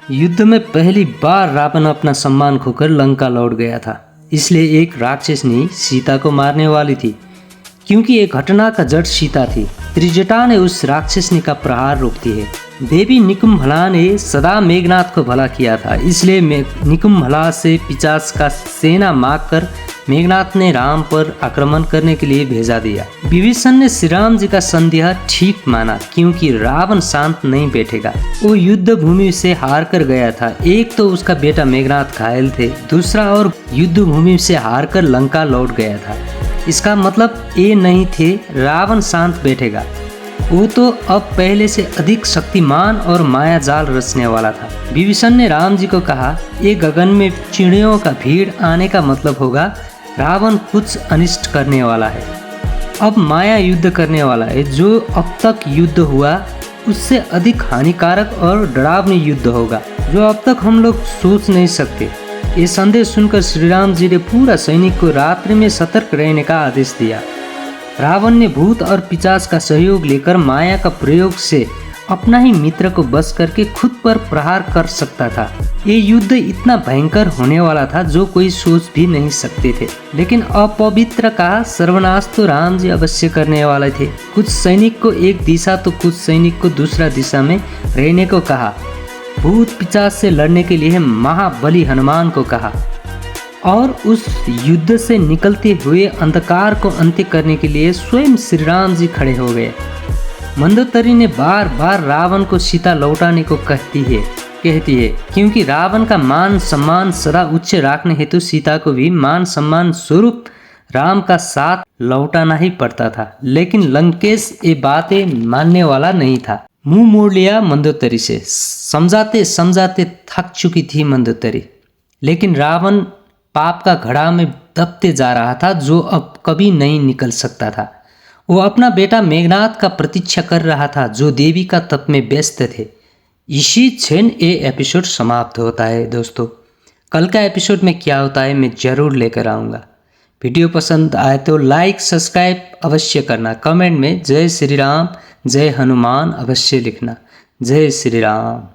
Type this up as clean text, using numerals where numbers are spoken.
युद्ध में पहली बार रावण अपना सम्मान खोकर लंका लौट गया था, इसलिए एक राक्षसनी सीता को मारने वाली थी। क्योंकि ये घटना का जड़ सीता थी, त्रिजटा ने उस राक्षसनी का प्रहार रोकती है। देवी निकुंभला ने सदा मेघनाथ को भला किया था, इसलिए निकुंभला से पिशाच का सेना मांगकर मेघनाथ ने राम पर आक्रमण करने के लिए भेजा दिया। विभीषण ने श्री राम जी का संदेह ठीक माना, क्योंकि रावण शांत नहीं बैठेगा। वो युद्ध भूमि से हार कर गया था। एक तो उसका बेटा मेघनाथ घायल थे, दूसरा और युद्ध भूमि से हार कर लंका लौट गया था। इसका मतलब ये नहीं थे रावण शांत बैठेगा। वो तो अब पहले से अधिक शक्तिमान और माया जाल रचने वाला था। विभीषण ने राम जी को कहा, ये गगन में चिड़ियों का भीड़ आने का मतलब होगा रावण कुछ अनिष्ट करने वाला है। अब माया युद्ध करने वाला है। जो अब तक युद्ध हुआ उससे अधिक हानिकारक और डरावनी युद्ध होगा, जो अब तक हम लोग सोच नहीं सकते। ये संदेश सुनकर श्री राम जी ने पूरा सैनिक को रात्रि में सतर्क रहने का आदेश दिया। रावण ने भूत और पिशाच का सहयोग लेकर माया का प्रयोग से अपना ही मित्र को बस करके खुद पर प्रहार कर सकता था। ये युद्ध इतना भयंकर होने वाला था जो कोई सोच भी नहीं सकते थे। लेकिन अपवित्र का सर्वनाश तो राम जी अवश्य करने वाले थे। कुछ सैनिक को एक दिशा तो कुछ सैनिक को दूसरा दिशा में रहने को कहा। भूत पिशाच से लड़ने के लिए महाबली हनुमान को कहा और उस युद्ध से निकलते हुए अंधकार को अंत्य करने के लिए स्वयं श्री राम जी खड़े हो गए। मंदोदरी ने बार बार रावण को सीता लौटाने को कहती है, क्योंकि रावण का मान सम्मान सदा उच्च रखने हेतु सीता को भी मान सम्मान स्वरूप राम का साथ लौटाना ही पड़ता था। लेकिन लंकेश ये बातें मानने वाला नहीं था। मुंह मोड़ लिया मंदोदरी से। समझाते समझाते थक चुकी थी मंदोदरी। लेकिन रावण पाप का घड़ा में दबते जा रहा था, जो अब कभी नहीं निकल सकता था। वो अपना बेटा मेघनाथ का प्रतीक्षा कर रहा था, जो देवी का तप में व्यस्त थे। इसी क्षण ये एपिसोड समाप्त होता है। दोस्तों, कल का एपिसोड में क्या होता है मैं ज़रूर लेकर आऊँगा। वीडियो पसंद आए तो लाइक सब्सक्राइब अवश्य करना। कमेंट में जय श्री राम, जय हनुमान अवश्य लिखना। जय श्री राम।